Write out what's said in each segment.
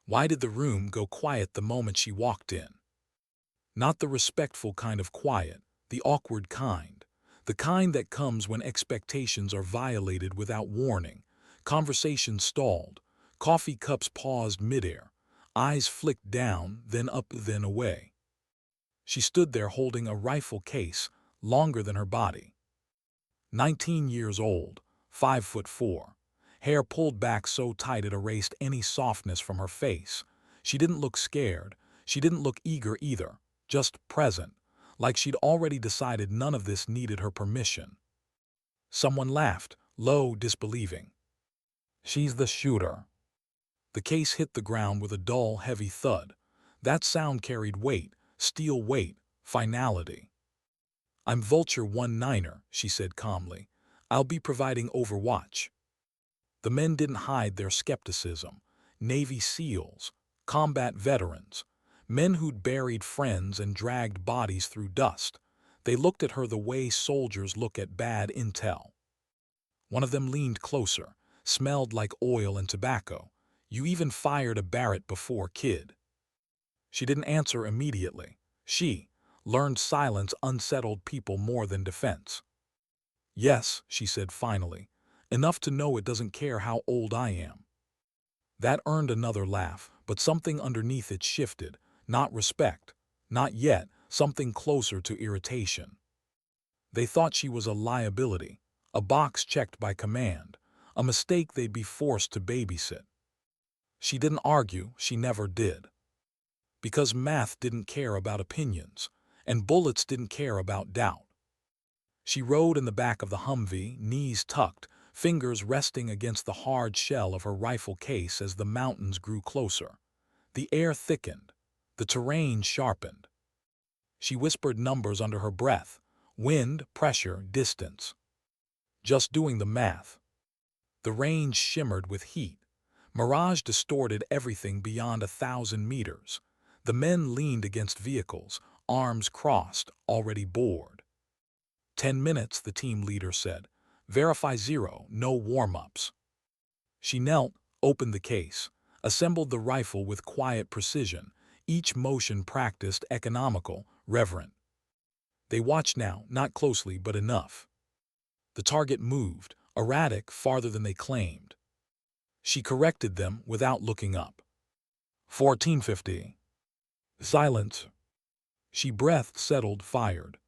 Why did the room go quiet the moment she walked in? Not the respectful kind of quiet, the awkward kind. The kind that comes when expectations are violated without warning, conversation stalled, coffee cups paused midair, eyes flicked down, then up, then away. She stood there holding a rifle case, longer than her body. 19 years old, 5'4", hair pulled back so tight it erased any softness from her face. She didn't look scared, she didn't look eager either, just present, like she'd already decided none of this needed her permission. Someone laughed, low, disbelieving. "She's the shooter." The case hit the ground with a dull, heavy thud. That sound carried weight, steel weight, finality. "I'm Vulture 1-9er," she said calmly. "I'll be providing overwatch." The men didn't hide their skepticism. Navy SEALs, combat veterans, men who'd buried friends and dragged bodies through dust. They looked at her the way soldiers look at bad intel. One of them leaned closer, smelled like oil and tobacco. "You even fired a Barrett before, kid." She didn't answer immediately. She learned silence unsettled people more than defense. "Yes," she said finally, "enough to know it doesn't care how old I am." That earned another laugh, but something underneath it shifted. Not respect, not yet, something closer to irritation. They thought she was a liability, a box checked by command, a mistake they'd be forced to babysit. She didn't argue, she never did. Because math didn't care about opinions, and bullets didn't care about doubt. She rode in the back of the Humvee, knees tucked, fingers resting against the hard shell of her rifle case as the mountains grew closer. The air thickened, the terrain sharpened. She whispered numbers under her breath: wind, pressure, distance. Just doing the math. The range shimmered with heat. Mirage distorted everything beyond 1,000 meters. The men leaned against vehicles, arms crossed, already bored. 10 minutes, the team leader said. Verify 0, no warm-ups. She knelt, opened the case, assembled the rifle with quiet precision, each motion practiced, economical, reverent. They watched now, not closely but enough. The target moved, erratic, farther than they claimed. She corrected them without looking up. 1450. Silence. She breathed, settled, fired.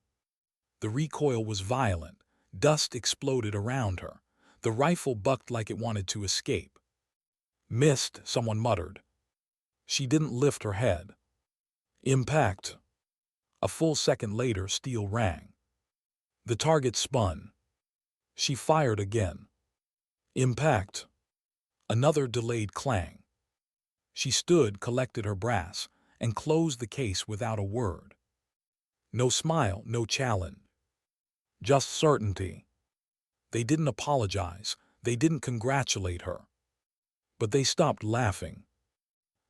The recoil was violent. Dust exploded around her. The rifle bucked like it wanted to escape. "Missed," someone muttered. She didn't lift her head. Impact. A full second later, steel rang. The target spun. She fired again. Impact. Another delayed clang. She stood, collected her brass, and closed the case without a word. No smile, no challenge. Just certainty. They didn't apologize. They didn't congratulate her. But they stopped laughing.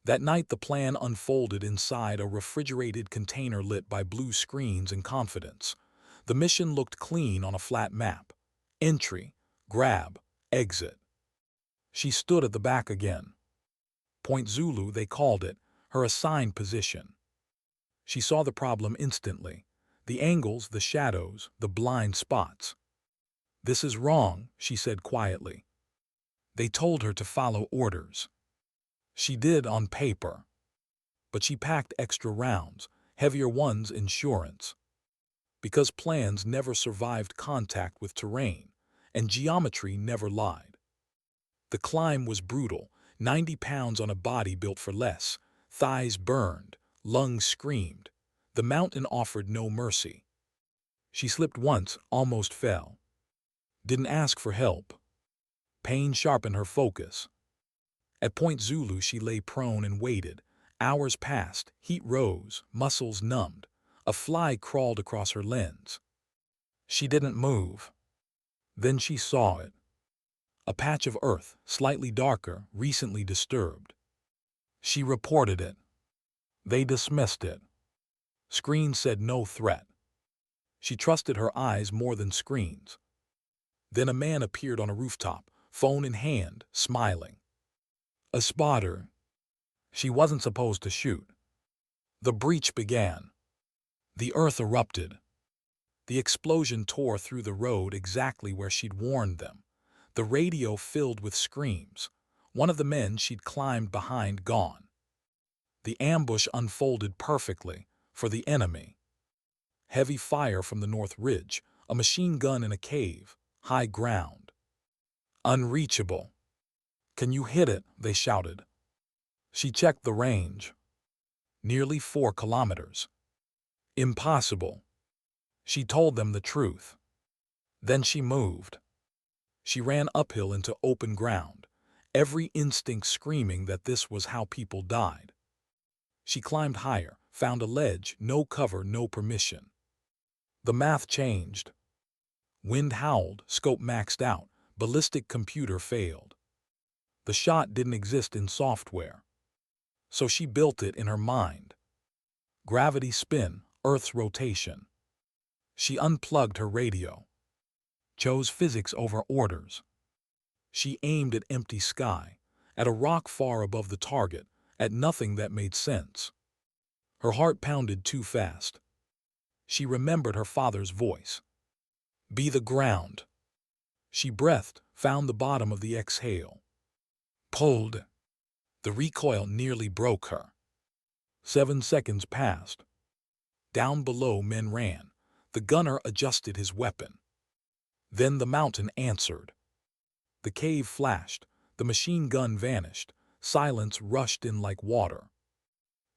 That night the plan unfolded inside a refrigerated container lit by blue screens and confidence. The mission looked clean on a flat map. Entry, grab, exit. She stood at the back again. Point Zulu, they called it, her assigned position. She saw the problem instantly. The angles, the shadows, the blind spots. "This is wrong," she said quietly. They told her to follow orders. She did on paper. But she packed extra rounds, heavier ones, insurance. Because plans never survived contact with terrain, and geometry never lied. The climb was brutal, 90 pounds on a body built for less. Thighs burned, lungs screamed. The mountain offered no mercy. She slipped once, almost fell. Didn't ask for help. Pain sharpened her focus. At Point Zulu she lay prone and waited. Hours passed, heat rose, muscles numbed. A fly crawled across her lens. She didn't move. Then she saw it. A patch of earth, slightly darker, recently disturbed. She reported it. They dismissed it. Screens said no threat. She trusted her eyes more than screens. Then a man appeared on a rooftop, phone in hand, smiling. "A spotter." She wasn't supposed to shoot. The breach began. The earth erupted. The explosion tore through the road exactly where she'd warned them. The radio filled with screams. One of the men she'd climbed behind gone. The ambush unfolded perfectly for the enemy. Heavy fire from the North Ridge, a machine gun in a cave, high ground. Unreachable. "Can you hit it?" they shouted. She checked the range. Nearly 4 kilometers. Impossible. She told them the truth. Then she moved. She ran uphill into open ground, every instinct screaming that this was how people died. She climbed higher, found a ledge, no cover, no permission. The math changed. Wind howled, scope maxed out, ballistic computer failed. The shot didn't exist in software. So she built it in her mind. Gravity spin, Earth's rotation. She unplugged her radio. Chose physics over orders. She aimed at empty sky, at a rock far above the target, at nothing that made sense. Her heart pounded too fast. She remembered her father's voice. "Be the ground." She breathed, found the bottom of the exhale. Pulled. The recoil nearly broke her. 7 seconds passed. Down below, men ran. The gunner adjusted his weapon. Then the mountain answered. The cave flashed. The machine gun vanished. Silence rushed in like water.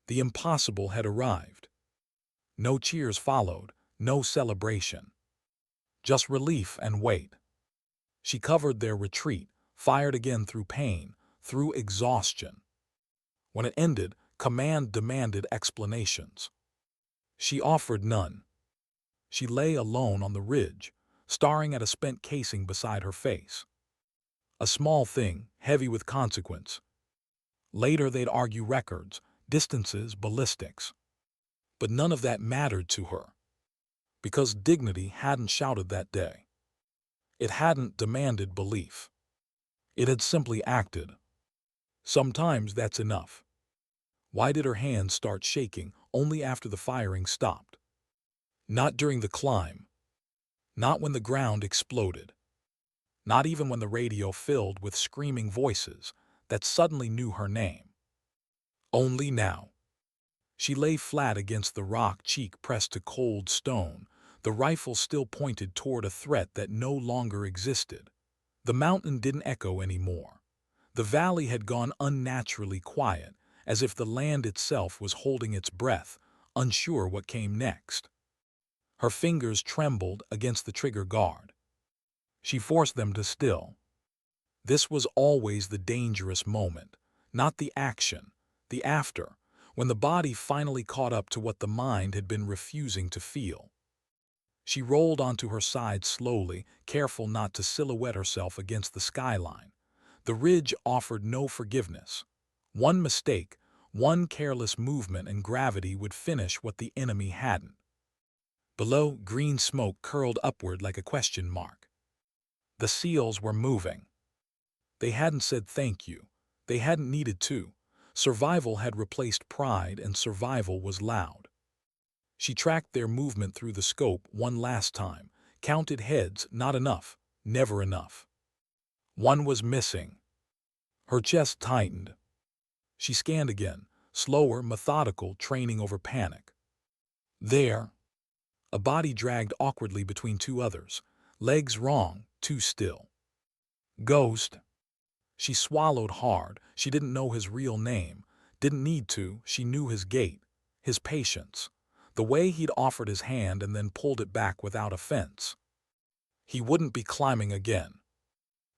The impossible had arrived. No cheers followed, no celebration. Just relief and weight. She covered their retreat, fired again through pain, through exhaustion. When it ended, command demanded explanations. She offered none. She lay alone on the ridge, staring at a spent casing beside her face. A small thing, heavy with consequence. Later they'd argue records, distances, ballistics. But none of that mattered to her. Because dignity hadn't shouted that day. It hadn't demanded belief. It had simply acted. Sometimes that's enough. Why did her hands start shaking only after the firing stopped? Not during the climb. Not when the ground exploded. Not even when the radio filled with screaming voices that suddenly knew her name. Only now. She lay flat against the rock, cheek pressed to cold stone, the rifle still pointed toward a threat that no longer existed. The mountain didn't echo anymore. The valley had gone unnaturally quiet, as if the land itself was holding its breath, unsure what came next. Her fingers trembled against the trigger guard. She forced them to still. This was always the dangerous moment, not the action, the after, when the body finally caught up to what the mind had been refusing to feel. She rolled onto her side slowly, careful not to silhouette herself against the skyline. The ridge offered no forgiveness. One mistake, one careless movement, and gravity would finish what the enemy hadn't. Below, green smoke curled upward like a question mark. The seals were moving. They hadn't said thank you. They hadn't needed to. Survival had replaced pride, and survival was loud. She tracked their movement through the scope one last time, counted heads, not enough, never enough. One was missing. Her chest tightened. She scanned again, slower, methodical, training over panic. There. A body dragged awkwardly between 2 others, legs wrong, too still. Ghost. She swallowed hard. She didn't know his real name. Didn't need to. She knew his gait, his patience, the way he'd offered his hand and then pulled it back without offense. He wouldn't be climbing again.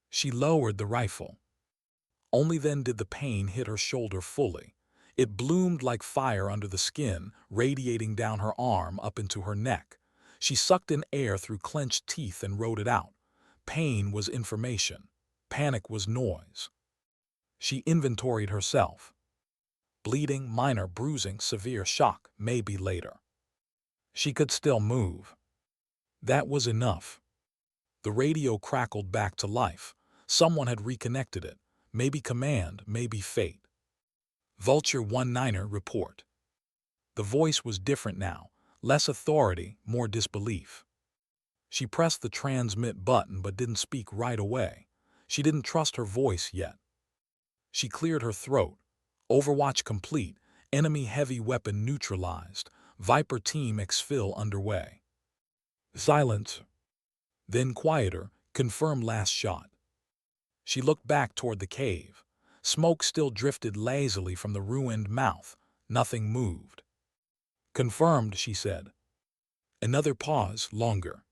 She lowered the rifle. Only then did the pain hit her shoulder fully. It bloomed like fire under the skin, radiating down her arm up into her neck. She sucked in air through clenched teeth and wrote it out. Pain was information. Panic was noise. She inventoried herself. Bleeding, minor bruising, severe shock, maybe later. She could still move. That was enough. The radio crackled back to life. Someone had reconnected it. Maybe command, maybe fate. Vulture 19er report. The voice was different now, less authority, more disbelief. She pressed the transmit button but didn't speak right away. She didn't trust her voice yet. She cleared her throat. Overwatch complete, enemy heavy weapon neutralized, Viper team exfil underway. Silence. Then quieter, confirm last shot. She looked back toward the cave. Smoke still drifted lazily from the ruined mouth. Nothing moved. Confirmed, she said. Another pause, longer.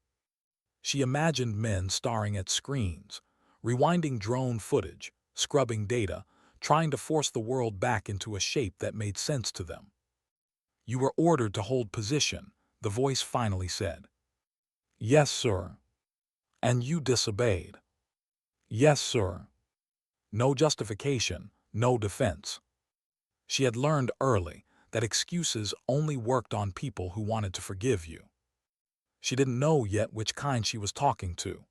She imagined men staring at screens, rewinding drone footage, scrubbing data, trying to force the world back into a shape that made sense to them. You were ordered to hold position, the voice finally said. Yes, sir. And you disobeyed. Yes, sir. No justification, no defense. She had learned early that excuses only worked on people who wanted to forgive you. She didn't know yet which kind she was talking to.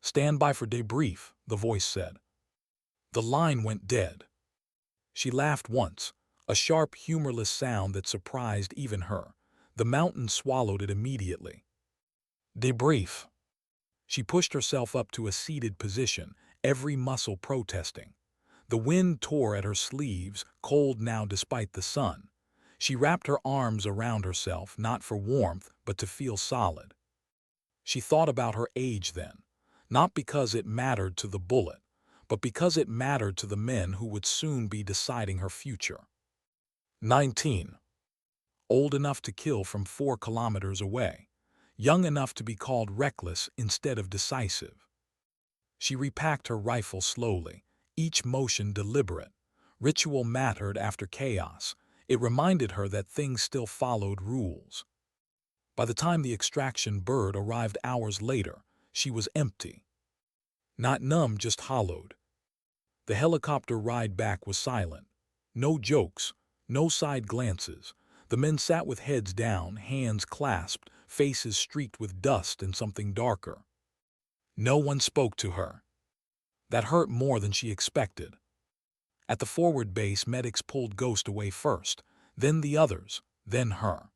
Stand by for debrief, the voice said. The line went dead. She laughed once, a sharp, humorless sound that surprised even her. The mountain swallowed it immediately. Debrief. She pushed herself up to a seated position, every muscle protesting. The wind tore at her sleeves, cold now despite the sun. She wrapped her arms around herself, not for warmth, but to feel solid. She thought about her age then, not because it mattered to the bullet, but because it mattered to the men who would soon be deciding her future. 19. Old enough to kill from 4 kilometers away. Young enough to be called reckless instead of decisive. She repacked her rifle slowly, each motion deliberate. Ritual mattered after chaos. It reminded her that things still followed rules. By the time the extraction bird arrived hours later, she was empty. Not numb, just hollowed. The helicopter ride back was silent. No jokes, no side glances. The men sat with heads down, hands clasped, faces streaked with dust and something darker. No one spoke to her. That hurt more than she expected. At the forward base, medics pulled Ghost away first, then the others, then her.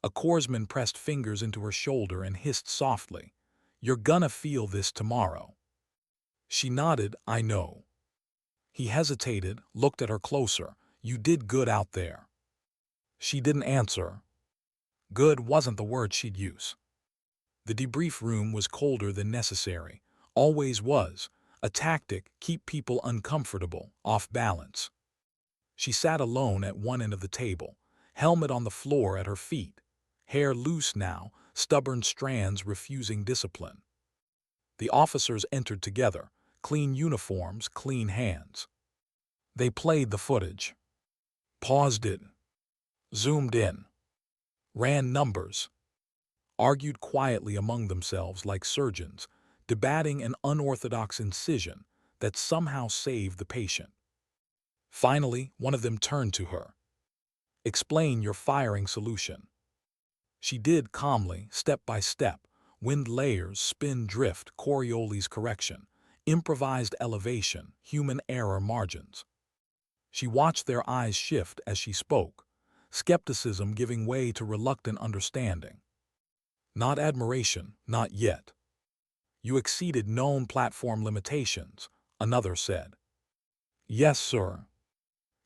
A corpsman pressed fingers into her shoulder and hissed softly, "You're gonna feel this tomorrow." She nodded, "I know." He hesitated, looked at her closer. "You did good out there." She didn't answer. Good wasn't the word she'd use. The debrief room was colder than necessary. Always was. A tactic, keep people uncomfortable, off balance. She sat alone at one end of the table, helmet on the floor at her feet. Hair loose now, stubborn strands refusing discipline. The officers entered together, clean uniforms, clean hands. They played the footage. Paused it. Zoomed in. Ran numbers. Argued quietly among themselves like surgeons, debating an unorthodox incision that somehow saved the patient. Finally, one of them turned to her. "Explain your firing solution." She did calmly, step by step, wind layers, spin drift, Coriolis correction, improvised elevation, human error margins. She watched their eyes shift as she spoke, skepticism giving way to reluctant understanding. Not admiration, not yet. "You exceeded known platform limitations," another said. "Yes, sir."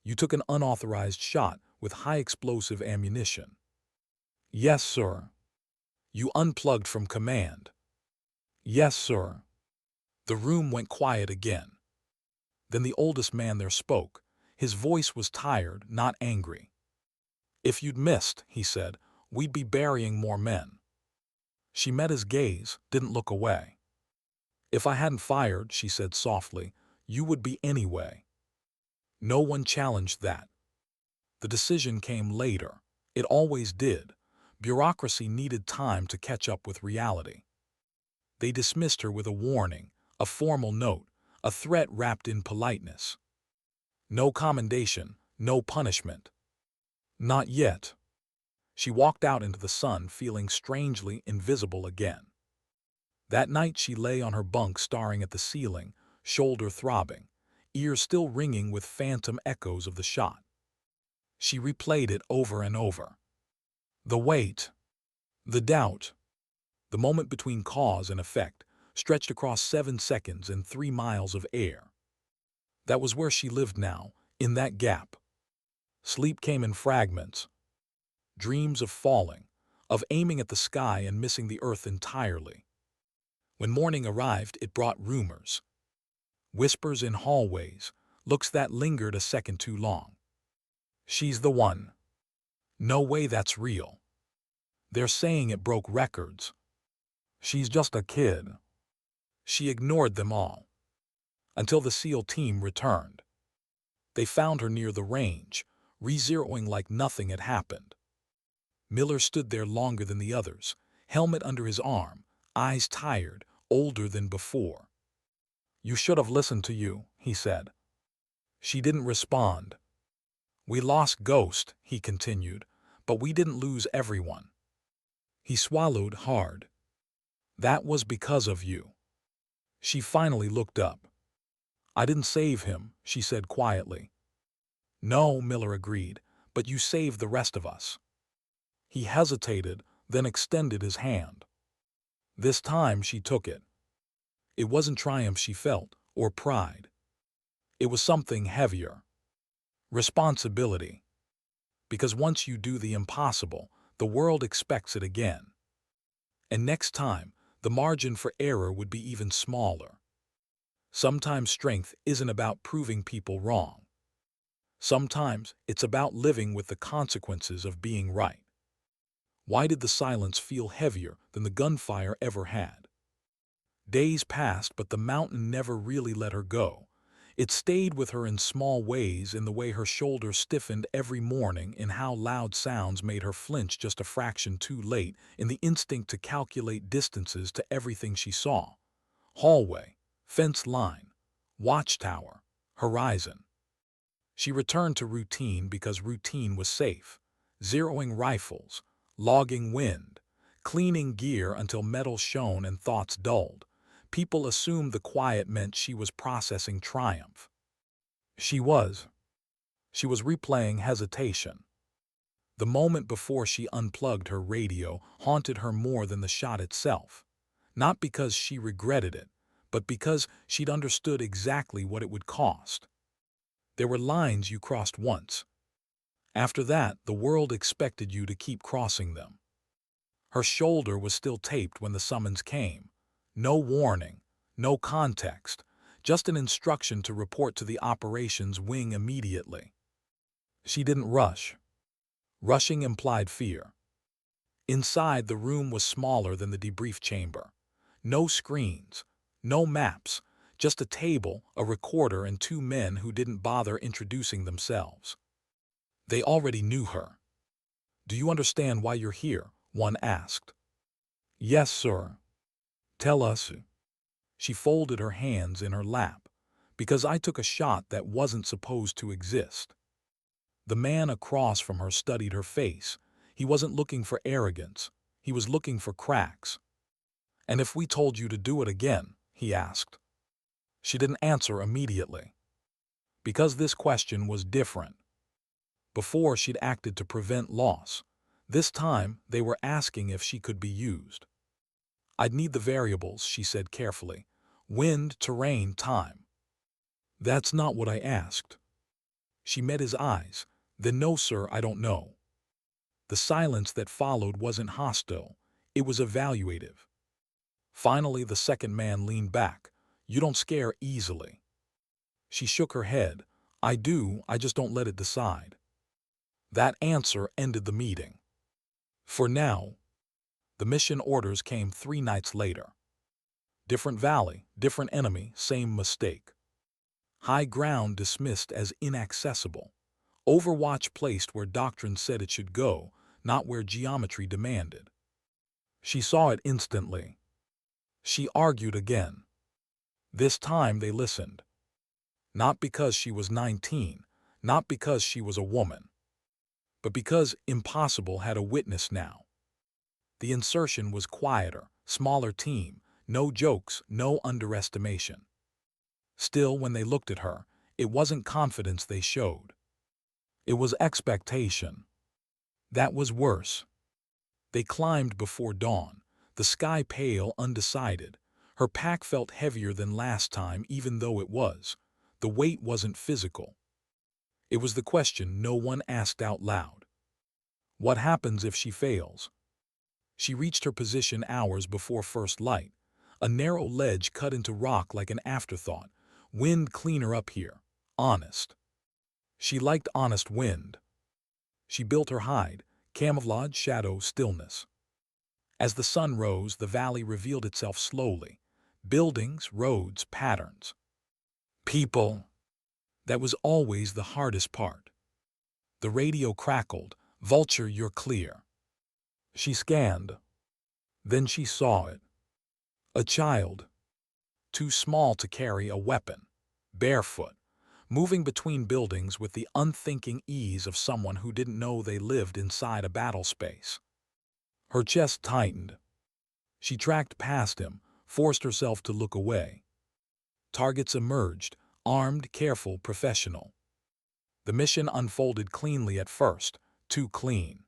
"You took an unauthorized shot with high explosive ammunition." "Yes, sir." "You unplugged from command." "Yes, sir." The room went quiet again. Then the oldest man there spoke. His voice was tired, not angry. "If you'd missed," he said, "we'd be burying more men." She met his gaze, didn't look away. "If I hadn't fired," she said softly, "you would be anyway." No one challenged that. The decision came later. It always did. Bureaucracy needed time to catch up with reality. They dismissed her with a warning, a formal note, a threat wrapped in politeness. No commendation, no punishment. Not yet. She walked out into the sun, feeling strangely invisible again. That night she lay on her bunk staring at the ceiling, shoulder throbbing. ears still ringing with phantom echoes of the shot. She replayed it over and over. The wait, the doubt, the moment between cause and effect, stretched across 7 seconds and 3 miles of air. That was where she lived now, in that gap. Sleep came in fragments, dreams of falling, of aiming at the sky and missing the earth entirely. When morning arrived, it brought rumors. Whispers in hallways, looks that lingered a second too long. She's the one. No way that's real. They're saying it broke records. She's just a kid. She ignored them all. Until the SEAL team returned. They found her near the range, re-zeroing like nothing had happened. Miller stood there longer than the others, helmet under his arm, eyes tired, older than before. "You should have listened to you," he said. She didn't respond. "We lost Ghost," he continued, "but we didn't lose everyone." He swallowed hard. "That was because of you." She finally looked up. "I didn't save him," she said quietly. "No," Miller agreed, "but you saved the rest of us." He hesitated, then extended his hand. This time she took it. It wasn't triumph she felt, or pride. It was something heavier. Responsibility. Because once you do the impossible, the world expects it again. And next time, the margin for error would be even smaller. Sometimes strength isn't about proving people wrong. Sometimes it's about living with the consequences of being right. Why did the silence feel heavier than the gunfire ever had? Days passed, but the mountain never really let her go. It stayed with her in small ways, in the way her shoulders stiffened every morning, in how loud sounds made her flinch just a fraction too late, in the instinct to calculate distances to everything she saw. Hallway, fence line, watchtower, horizon. She returned to routine because routine was safe. Zeroing rifles, logging wind, cleaning gear until metal shone and thoughts dulled. People assumed the quiet meant she was processing triumph. She was. She was replaying hesitation. The moment before she unplugged her radio haunted her more than the shot itself. Not because she regretted it, but because she'd understood exactly what it would cost. There were lines you crossed once. After that, the world expected you to keep crossing them. Her shoulder was still taped when the summons came. No warning, no context, just an instruction to report to the operations wing immediately. She didn't rush. Rushing implied fear. Inside, the room was smaller than the debrief chamber. No screens, no maps, just a table, a recorder, and 2 men who didn't bother introducing themselves. They already knew her. "Do you understand why you're here?" one asked. "Yes, sir." "Tell us." She folded her hands in her lap. "Because I took a shot that wasn't supposed to exist." The man across from her studied her face. He wasn't looking for arrogance. He was looking for cracks. "And if we told you to do it again?" he asked. She didn't answer immediately. Because this question was different. Before, she'd acted to prevent loss. This time, they were asking if she could be used. "I'd need the variables," she said carefully. "Wind, terrain, time." "That's not what I asked." She met his eyes. "Then no, sir, I don't know." The silence that followed wasn't hostile. It was evaluative. Finally, the second man leaned back. "You don't scare easily." She shook her head. "I do, I just don't let it decide." That answer ended the meeting. For now. The mission orders came 3 nights later. Different valley, different enemy, same mistake. High ground dismissed as inaccessible. Overwatch placed where doctrine said it should go, not where geometry demanded. She saw it instantly. She argued again. This time they listened. Not because she was 19, not because she was a woman, but because impossible had a witness now. The insertion was quieter, smaller team, no jokes, no underestimation. Still, when they looked at her, It wasn't confidence they showed. It was expectation. That was worse. They climbed before dawn, the sky pale, undecided. Her pack felt heavier than last time, even though it was. The weight wasn't physical. It was the question no one asked out loud. What happens if she fails? She reached her position hours before first light. A narrow ledge cut into rock like an afterthought. Wind cleaner up here. Honest. She liked honest wind. She built her hide, camouflage, shadow, stillness. As the sun rose, the valley revealed itself slowly. Buildings, roads, patterns. People. That was always the hardest part. The radio crackled. Vulture, you're clear. She scanned. Then she saw it. A child. Too small to carry a weapon. Barefoot. Moving between buildings with the unthinking ease of someone who didn't know they lived inside a battle space. Her chest tightened. She tracked past him, forced herself to look away. Targets emerged, armed, careful, professional. The mission unfolded cleanly at first, too clean.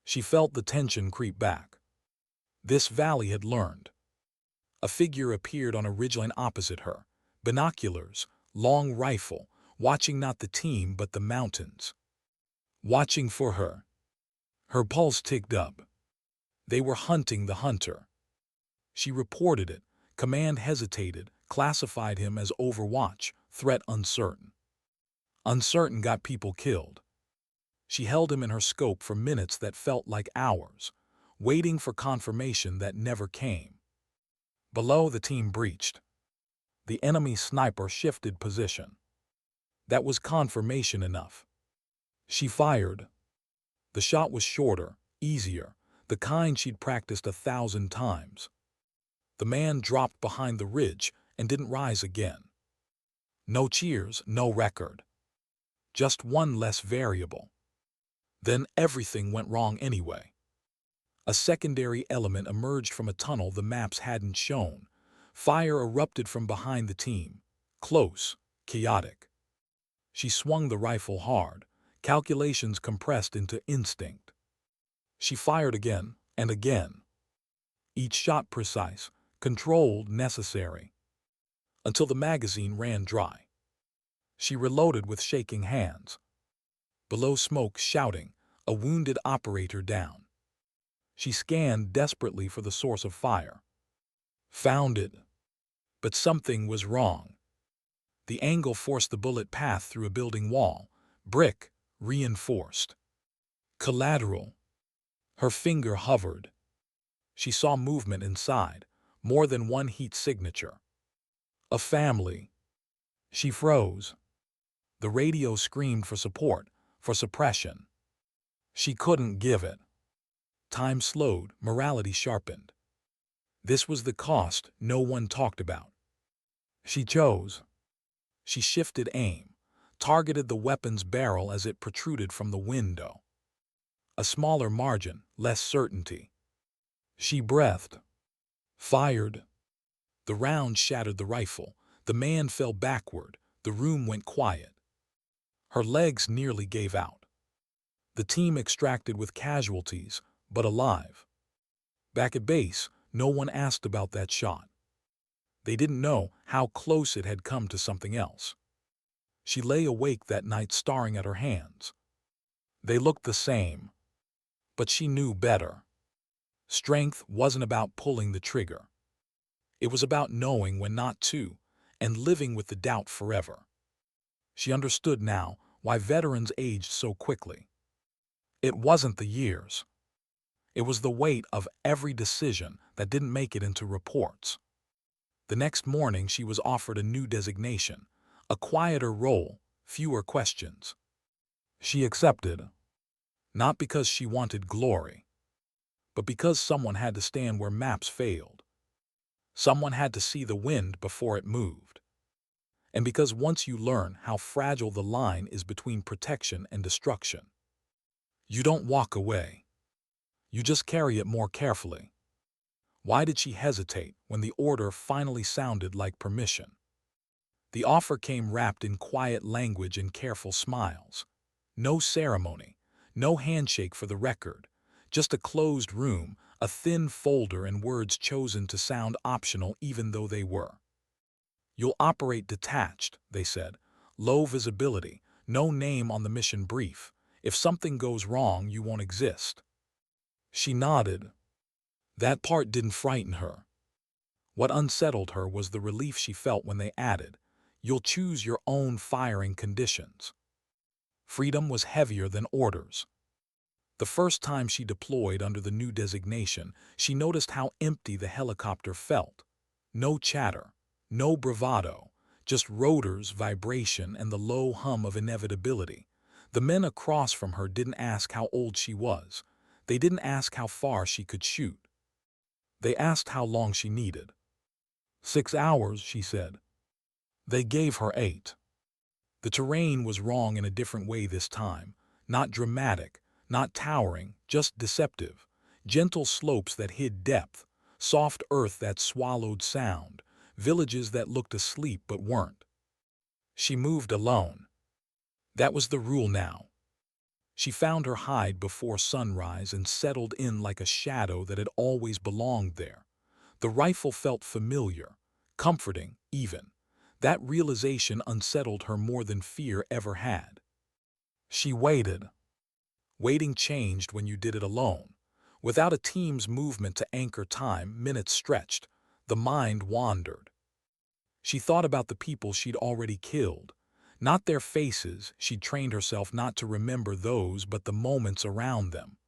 She felt the tension creep back. This valley had learned. A figure appeared on a ridgeline opposite her. Binoculars, long rifle, watching not the team but the mountains. Watching for her. Her pulse ticked up. They were hunting the hunter. She reported it. Command hesitated, classified him as overwatch, threat uncertain. Uncertain got people killed. She held him in her scope for minutes that felt like hours, waiting for confirmation that never came. Below, the team breached. The enemy sniper shifted position. That was confirmation enough. She fired. The shot was shorter, easier, the kind she'd practiced 1,000 times. The man dropped behind the ridge and didn't rise again. No cheers, no record. Just one less variable. Then everything went wrong anyway. A secondary element emerged from a tunnel the maps hadn't shown. Fire erupted from behind the team. Close, chaotic. She swung the rifle hard, calculations compressed into instinct. She fired again and again. Each shot precise, controlled, necessary. Until the magazine ran dry. She reloaded with shaking hands. Below, smoke, shouting, a wounded operator down. She scanned desperately for the source of fire. Found it. But something was wrong. The angle forced the bullet path through a building wall. Brick, reinforced. Collateral. Her finger hovered. She saw movement inside, more than one heat signature. A family. She froze. The radio screamed for support, for suppression. She couldn't give it. Time slowed, morality sharpened. This was the cost no one talked about. She chose. She shifted aim, targeted the weapon's barrel as it protruded from the window. A smaller margin, less certainty. She breathed. Fired. The round shattered the rifle. The man fell backward. The room went quiet. Her legs nearly gave out. The team extracted with casualties, but alive. Back at base, no one asked about that shot. They didn't know how close it had come to something else. She lay awake that night staring at her hands. They looked the same. But she knew better. Strength wasn't about pulling the trigger. It was about knowing when not to, and living with the doubt forever. She understood now why veterans aged so quickly. It wasn't the years. It was the weight of every decision that didn't make it into reports. The next morning she was offered a new designation, a quieter role, fewer questions. She accepted, not because she wanted glory, but because someone had to stand where maps failed. Someone had to see the wind before it moved. And because once you learn how fragile the line is between protection and destruction, you don't walk away. You just carry it more carefully. Why did she hesitate when the order finally sounded like permission? The offer came wrapped in quiet language and careful smiles. No ceremony, no handshake for the record, just a closed room, a thin folder and words chosen to sound optional even though they were. You'll operate detached, they said. Low visibility, no name on the mission brief. If something goes wrong, you won't exist. She nodded. That part didn't frighten her. What unsettled her was the relief she felt when they added, "You'll choose your own firing conditions." Freedom was heavier than orders. The first time she deployed under the new designation, she noticed how empty the helicopter felt. No chatter, no bravado, just rotors, vibration, and the low hum of inevitability. The men across from her didn't ask how old she was. They didn't ask how far she could shoot. They asked how long she needed. 6 hours, she said. They gave her 8. The terrain was wrong in a different way this time. Not dramatic, not towering, just deceptive. Gentle slopes that hid depth, soft earth that swallowed sound, villages that looked asleep but weren't. She moved alone. That was the rule now. She found her hide before sunrise and settled in like a shadow that had always belonged there. The rifle felt familiar, comforting, even. That realization unsettled her more than fear ever had. She waited. Waiting changed when you did it alone. Without a team's movement to anchor time, minutes stretched. The mind wandered. She thought about the people she'd already killed. Not their faces, she'd trained herself not to remember those but the moments around them.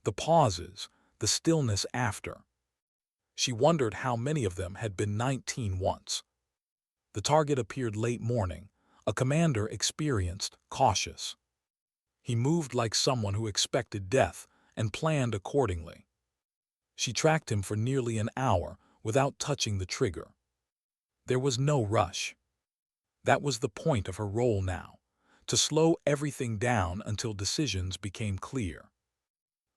The pauses, the stillness after. She wondered how many of them had been 19 once. The target appeared late morning, a commander experienced, cautious. He moved like someone who expected death and planned accordingly. She tracked him for nearly an hour without touching the trigger. There was no rush. That was the point of her role now, to slow everything down until decisions became clear.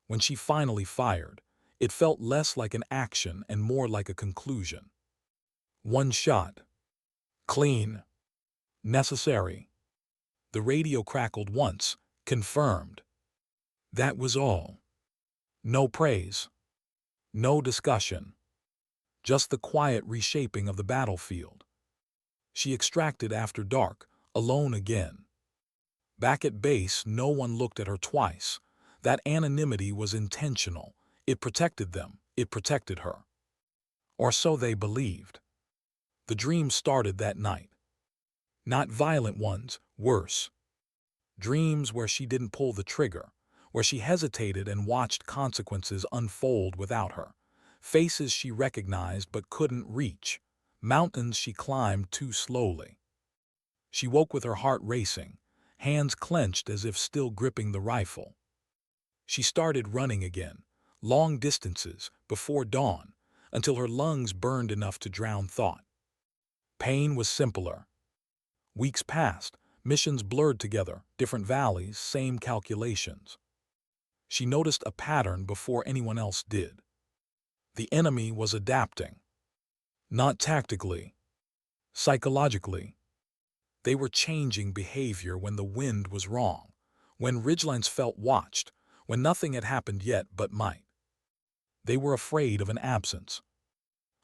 When she finally fired, it felt less like an action and more like a conclusion. One shot. Clean. Necessary. The radio crackled once, confirmed. That was all. No praise. No discussion. Just the quiet reshaping of the battlefield. She extracted after dark, alone again. Back at base, no one looked at her twice. That anonymity was intentional. It protected them. It protected her. Or so they believed. The dream started that night. Not violent ones, worse. Dreams where she didn't pull the trigger, where she hesitated and watched consequences unfold without her. Faces she recognized but couldn't reach. Mountains she climbed too slowly. She woke with her heart racing, hands clenched as if still gripping the rifle. She started running again, long distances, before dawn, until her lungs burned enough to drown thought. Pain was simpler. Weeks passed, missions blurred together, different valleys, same calculations. She noticed a pattern before anyone else did. The enemy was adapting. Not tactically, psychologically. They were changing behavior when the wind was wrong, when ridgelines felt watched, when nothing had happened yet but might. They were afraid of an absence,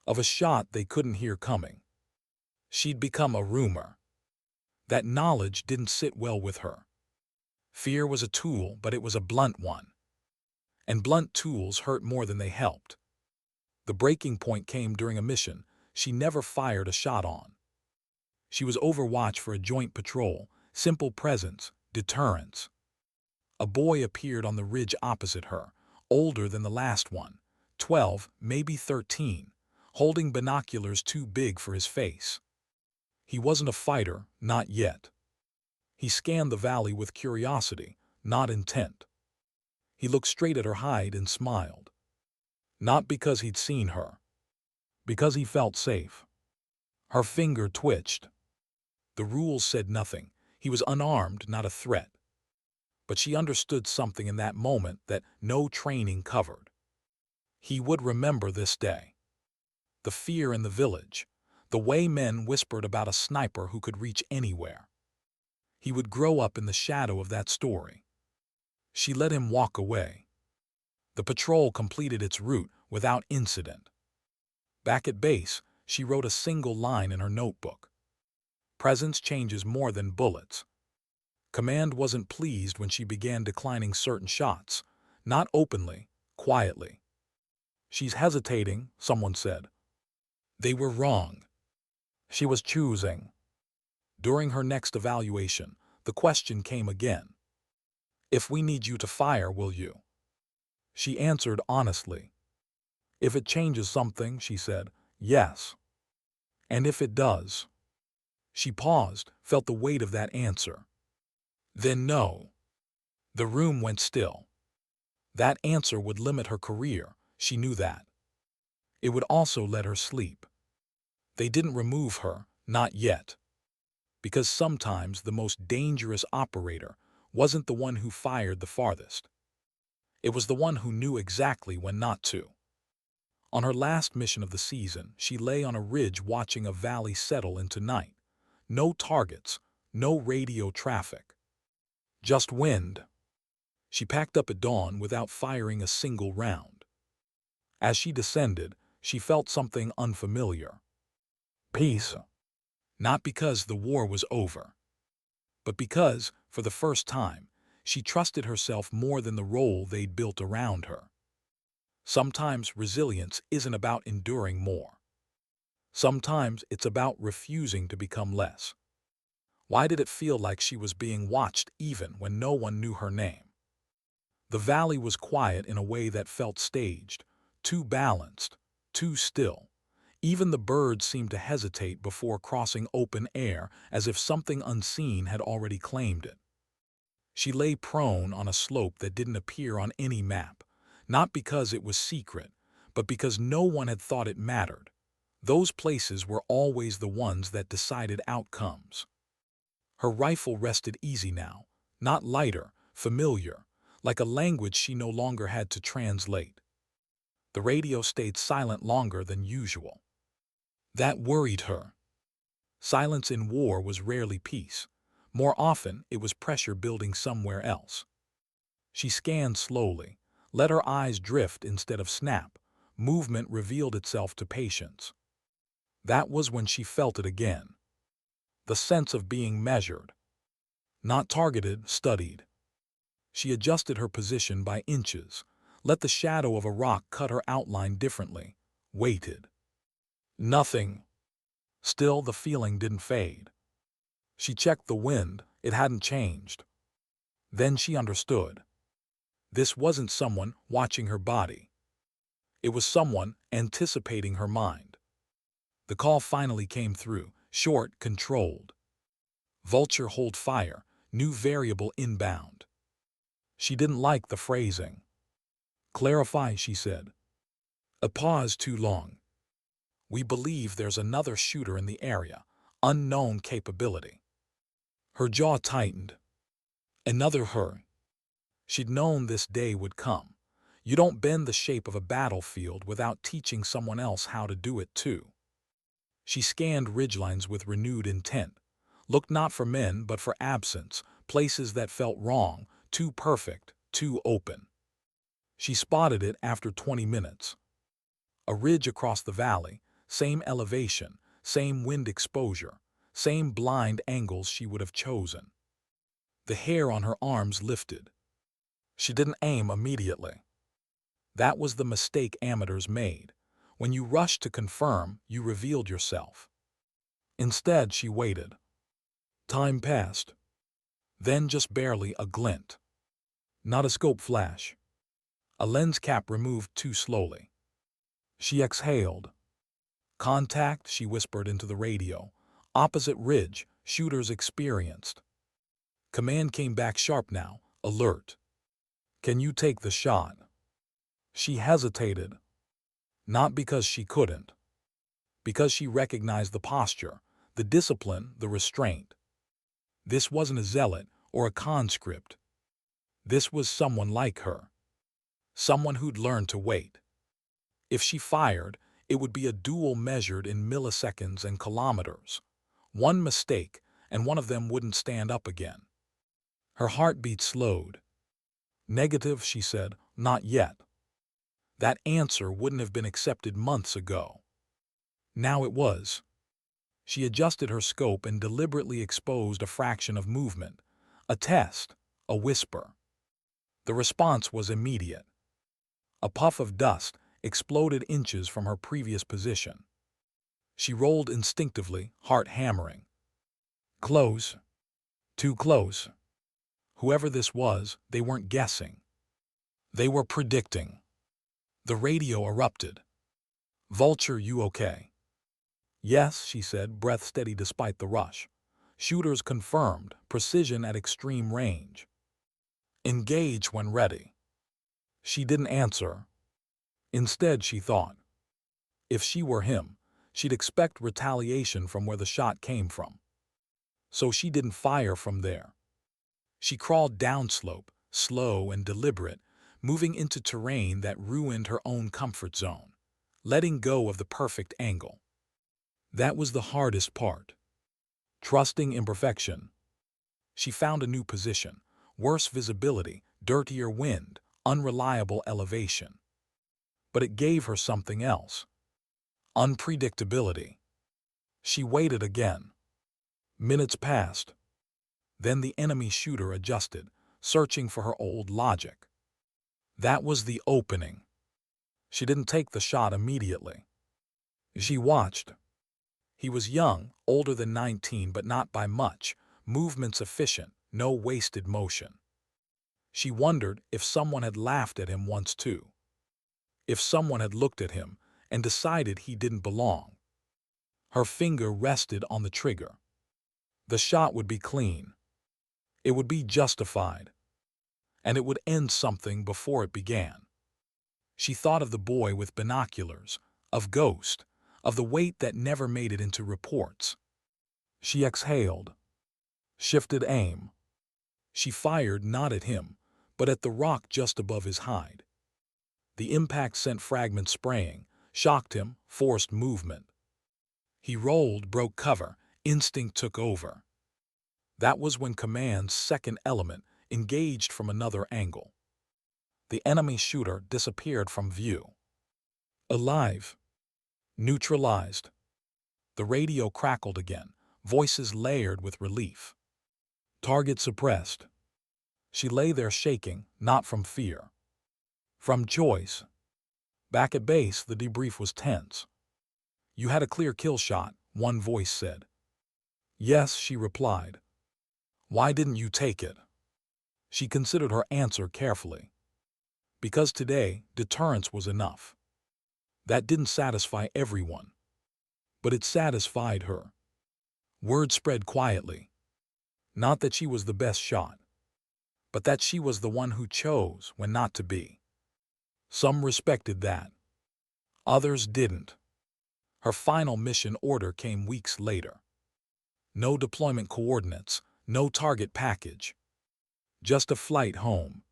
of a shot they couldn't hear coming. She'd become a rumor. That knowledge didn't sit well with her. Fear was a tool, but it was a blunt one. And blunt tools hurt more than they helped. The breaking point came during a mission she never fired a shot on. She was overwatch for a joint patrol, simple presence, deterrence. A boy appeared on the ridge opposite her, older than the last one, 12, maybe 13, holding binoculars too big for his face. He wasn't a fighter, not yet. He scanned the valley with curiosity, not intent. He looked straight at her hide and smiled. Not because he'd seen her. Because he felt safe. Her finger twitched. The rules said nothing. He was unarmed, not a threat. But she understood something in that moment that no training covered. He would remember this day. The fear in the village. The way men whispered about a sniper who could reach anywhere. He would grow up in the shadow of that story. She let him walk away. The patrol completed its route without incident. Back at base, she wrote a single line in her notebook. Presence changes more than bullets. Command wasn't pleased when she began declining certain shots, not openly, quietly. She's hesitating, someone said. They were wrong. She was choosing. During her next evaluation, the question came again. If we need you to fire, will you? She answered honestly. If it changes something, she said, yes. And if it does? She paused, felt the weight of that answer. Then no. The room went still. That answer would limit her career, she knew that. It would also let her sleep. They didn't remove her, not yet. Because sometimes the most dangerous operator wasn't the one who fired the farthest. It was the one who knew exactly when not to. On her last mission of the season, she lay on a ridge watching a valley settle into night. No targets, no radio traffic. Just wind. She packed up at dawn without firing a single round. As she descended, she felt something unfamiliar. Peace. Not because the war was over, but because, for the first time, she trusted herself more than the role they'd built around her. Sometimes resilience isn't about enduring more. Sometimes it's about refusing to become less. Why did it feel like she was being watched even when no one knew her name? The valley was quiet in a way that felt staged, too balanced, too still. Even the birds seemed to hesitate before crossing open air, as if something unseen had already claimed it. She lay prone on a slope that didn't appear on any map, not because it was secret, but because no one had thought it mattered. Those places were always the ones that decided outcomes. Her rifle rested easy now, not lighter, familiar, like a language she no longer had to translate. The radio stayed silent longer than usual. That worried her. Silence in war was rarely peace. More often, it was pressure building somewhere else. She scanned slowly, let her eyes drift instead of snap. Movement revealed itself to patience. That was when she felt it again. The sense of being measured. Not targeted, studied. She adjusted her position by inches, let the shadow of a rock cut her outline differently, waited. Nothing. Still, the feeling didn't fade. She checked the wind, it hadn't changed. Then she understood. This wasn't someone watching her body. It was someone anticipating her mind. The call finally came through, short, controlled. Vulture hold fire, new variable inbound. She didn't like the phrasing. Clarify, she said. A pause too long. We believe there's another shooter in the area, unknown capability. Her jaw tightened. Another her. She'd known this day would come. You don't bend the shape of a battlefield without teaching someone else how to do it too. She scanned ridgelines with renewed intent, looked not for men but for absence, places that felt wrong, too perfect, too open. She spotted it after 20 minutes. A ridge across the valley, same elevation, same wind exposure, same blind angles she would have chosen. The hair on her arms lifted. She didn't aim immediately. That was the mistake amateurs made. When you rushed to confirm, you revealed yourself. Instead, she waited. Time passed. Then just barely a glint. Not a scope flash. A lens cap removed too slowly. She exhaled. Contact, she whispered into the radio. Opposite ridge, shooters experienced. Command came back sharp now, alert. Can you take the shot? She hesitated. Not because she couldn't. Because she recognized the posture, the discipline, the restraint. This wasn't a zealot or a conscript. This was someone like her. Someone who'd learned to wait. If she fired, It would be a duel measured in milliseconds and kilometers. One mistake, and one of them wouldn't stand up again. Her heartbeat slowed. Negative, she said, not yet. That answer wouldn't have been accepted months ago. Now it was. She adjusted her scope and deliberately exposed a fraction of movement. A test, a whisper. The response was immediate. A puff of dust exploded inches from her previous position. She rolled instinctively, heart hammering. Close. Too close. Whoever this was, they weren't guessing. They were predicting. The radio erupted. Vulture, you okay? Yes, she said, breath steady despite the rush. Shooters confirmed, precision at extreme range. Engage when ready. She didn't answer. Instead, she thought. If she were him, she'd expect retaliation from where the shot came from. So she didn't fire from there. She crawled downslope, slow and deliberate, moving into terrain that ruined her own comfort zone, letting go of the perfect angle. That was the hardest part. Trusting imperfection. She found a new position, worse visibility, dirtier wind, unreliable elevation. But it gave her something else. Unpredictability. She waited again. Minutes passed. Then the enemy shooter adjusted, searching for her old logic. That was the opening. She didn't take the shot immediately. She watched. He was young, older than 19, but not by much, movements efficient, no wasted motion. She wondered if someone had laughed at him once too. If someone had looked at him and decided he didn't belong. Her finger rested on the trigger. The shot would be clean. It would be justified. And it would end something before it began. She thought of the boy with binoculars, of Ghost, of the weight that never made it into reports. She exhaled, shifted aim. She fired not at him, but at the rock just above his hide. The impact sent fragments spraying, shocked him, forced movement. He rolled, broke cover, instinct took over. That was when command's second element engaged from another angle. The enemy shooter disappeared from view. Alive. Neutralized. The radio crackled again, voices layered with relief. Target suppressed. She lay there shaking, not from fear. From choice. Back at base, the debrief was tense. You had a clear kill shot, one voice said. Yes, she replied. Why didn't you take it? She considered her answer carefully. Because today, deterrence was enough. That didn't satisfy everyone. But it satisfied her. Word spread quietly. Not that she was the best shot, but that she was the one who chose when not to be. Some respected that. Others didn't. Her final mission order came weeks later. No deployment coordinates, no target package. Just a flight home.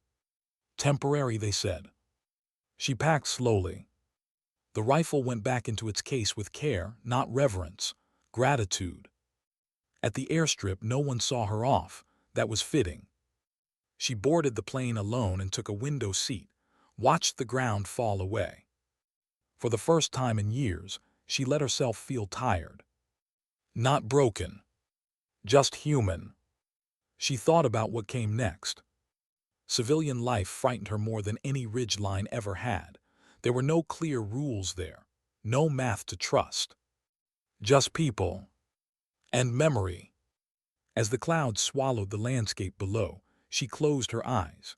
Temporary, they said. She packed slowly. The rifle went back into its case with care, not reverence, gratitude. At the airstrip, no one saw her off. That was fitting. She boarded the plane alone and took a window seat, watched the ground fall away. For the first time in years, she let herself feel tired. Not broken. Just human. She thought about what came next. Civilian life frightened her more than any ridgeline ever had. There were no clear rules there, no math to trust. Just people. And memory. As the clouds swallowed the landscape below, she closed her eyes.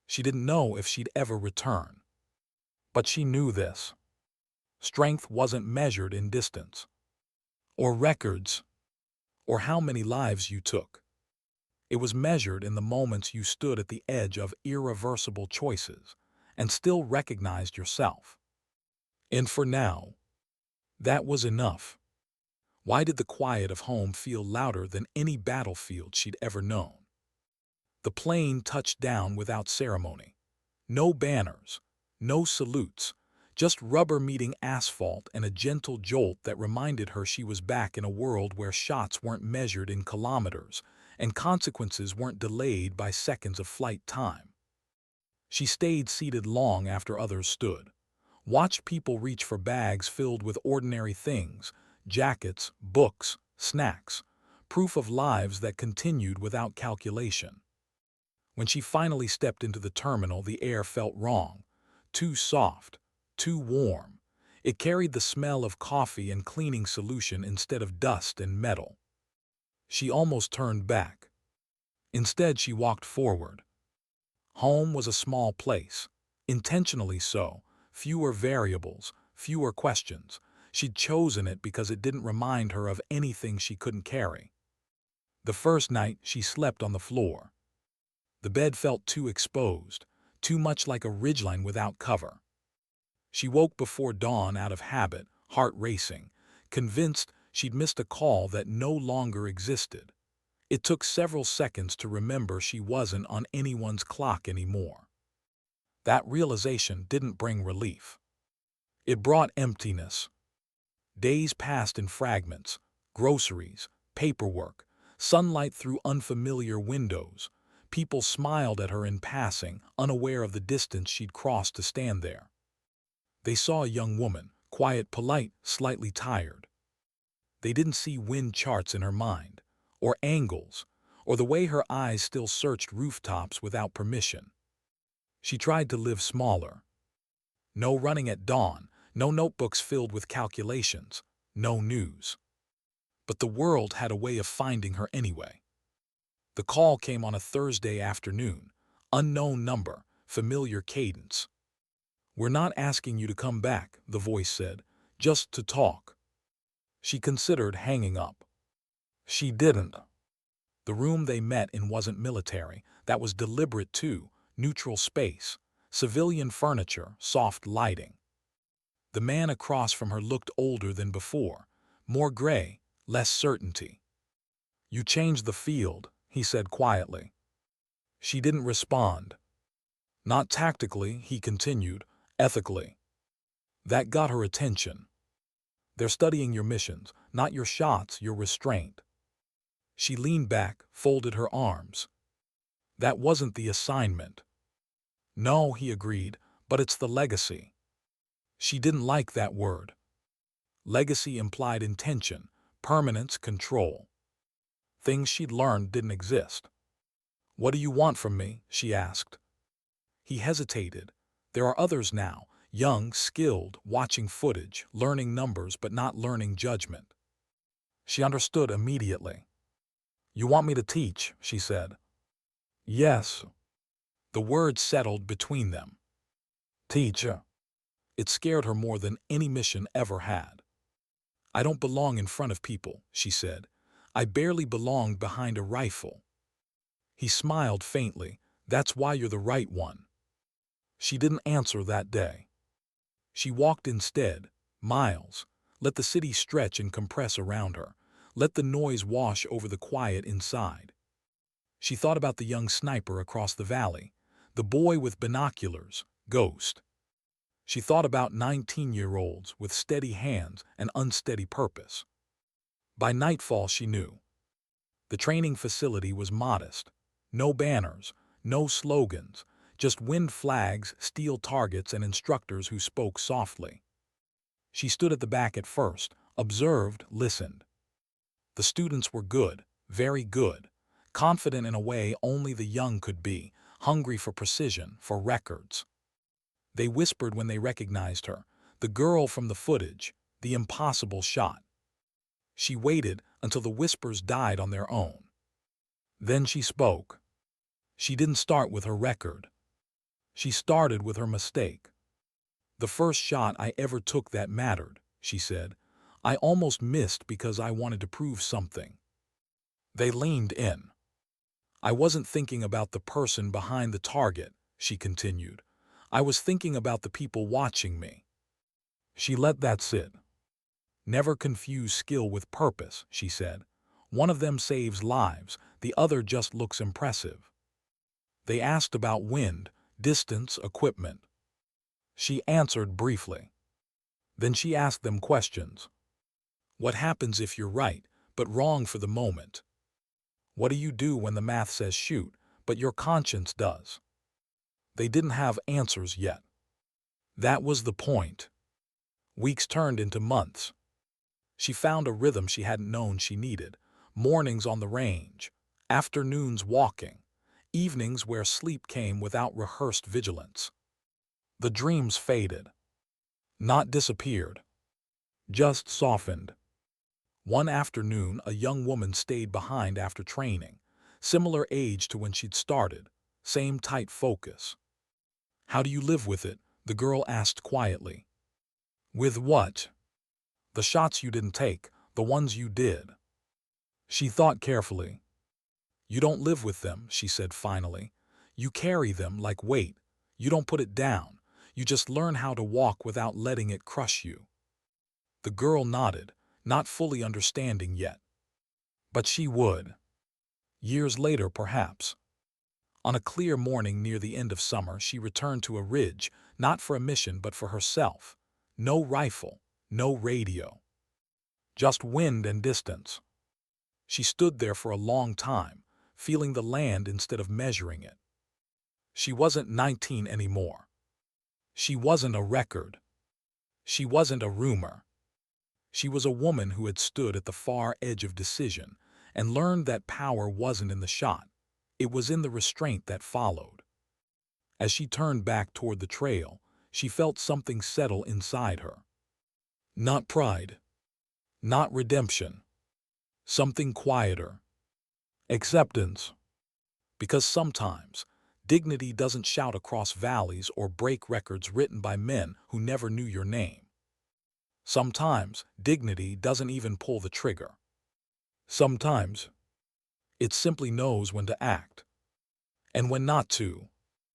She didn't know if she'd ever return. But she knew this. Strength wasn't measured in distance, or records, or how many lives you took. It was measured in the moments you stood at the edge of irreversible choices and still recognized yourself. And for now, that was enough. Why did the quiet of home feel louder than any battlefield she'd ever known? The plane touched down without ceremony. No banners, no salutes, Just rubber meeting asphalt and a gentle jolt that reminded her she was back in a world where shots weren't measured in kilometers and consequences weren't delayed by seconds of flight time. She stayed seated long after others stood, watched people reach for bags filled with ordinary things, jackets, books, snacks, proof of lives that continued without calculation. When she finally stepped into the terminal, the air felt wrong, too soft, too warm. It carried the smell of coffee and cleaning solution instead of dust and metal. She almost turned back. Instead, she walked forward. Home was a small place, intentionally so, fewer variables, fewer questions. She'd chosen it because it didn't remind her of anything she couldn't carry. The first night, she slept on the floor. The bed felt too exposed, too much like a ridgeline without cover. She woke before dawn out of habit, heart racing, convinced she'd missed a call that no longer existed. It took several seconds to remember she wasn't on anyone's clock anymore. That realization didn't bring relief. It brought emptiness. Days passed in fragments, groceries, paperwork, sunlight through unfamiliar windows. People smiled at her in passing, unaware of the distance she'd crossed to stand there. They saw a young woman, quiet, polite, slightly tired. They didn't see wind charts in her mind, or angles, or the way her eyes still searched rooftops without permission. She tried to live smaller. No running at dawn, no notebooks filled with calculations, no news. But the world had a way of finding her anyway. The call came on a Thursday afternoon, unknown number, familiar cadence. "We're not asking you to come back," the voice said, "just to talk." She considered hanging up. She didn't. The room they met in wasn't military. That was deliberate too, neutral space, civilian furniture, soft lighting. The man across from her looked older than before, more gray, less certainty. "You changed the field," he said quietly. She didn't respond. "Not tactically," he continued, "ethically." That got her attention. "They're studying your missions, not your shots, your restraint." She leaned back, folded her arms. "That wasn't the assignment." "No," he agreed, "but it's the legacy." She didn't like that word. Legacy implied intention, permanence, control. Things she'd learned didn't exist. "What do you want from me?" she asked. He hesitated. There are others now, young, skilled, watching footage, learning numbers but not learning judgment. She understood immediately. "You want me to teach," she said. "Yes." The word settled between them. "Teacher." It scared her more than any mission ever had. "I don't belong in front of people," she said. "I barely belonged behind a rifle." He smiled faintly. "That's why you're the right one." She didn't answer that day. She walked instead, miles, let the city stretch and compress around her, let the noise wash over the quiet inside. She thought about the young sniper across the valley, the boy with binoculars, Ghost. She thought about 19-year-olds with steady hands and unsteady purpose. By nightfall she knew. The training facility was modest. No banners, no slogans, just wind flags, steel targets, and instructors who spoke softly. She stood at the back at first, observed, listened. The students were good, very good, confident in a way only the young could be, hungry for precision, for records. They whispered when they recognized her, the girl from the footage, the impossible shot. She waited until the whispers died on their own. Then she spoke. She didn't start with her record. She started with her mistake. "The first shot I ever took that mattered," she said. "I almost missed because I wanted to prove something." They leaned in. "I wasn't thinking about the person behind the target," she continued. "I was thinking about the people watching me." She let that sit. "Never confuse skill with purpose," she said. "One of them saves lives, the other just looks impressive." They asked about wind, distance, equipment. She answered briefly. Then she asked them questions. What happens if you're right, but wrong for the moment? What do you do when the math says shoot, but your conscience does? They didn't have answers yet. That was the point. Weeks turned into months. She found a rhythm she hadn't known she needed. Mornings on the range, afternoons walking, evenings where sleep came without rehearsed vigilance. The dreams faded. Not disappeared. Just softened. One afternoon, a young woman stayed behind after training. Similar age to when she'd started. Same tight focus. How do you live with it? The girl asked quietly. With what? The shots you didn't take, the ones you did. She thought carefully. You don't live with them, she said finally. You carry them like weight. You don't put it down. You just learn how to walk without letting it crush you. The girl nodded, not fully understanding yet. But she would. Years later, perhaps. On a clear morning near the end of summer, she returned to a ridge, not for a mission but for herself. No rifle, no radio. Just wind and distance. She stood there for a long time, feeling the land instead of measuring it. She wasn't 19 anymore. She wasn't a record. She wasn't a rumor. She was a woman who had stood at the far edge of decision and learned that power wasn't in the shot. It was in the restraint that followed. As she turned back toward the trail, she felt something settle inside her. Not pride. Not redemption. Something quieter. Acceptance. Because sometimes, dignity doesn't shout across valleys or break records written by men who never knew your name. Sometimes, dignity doesn't even pull the trigger. Sometimes, it simply knows when to act and when not to.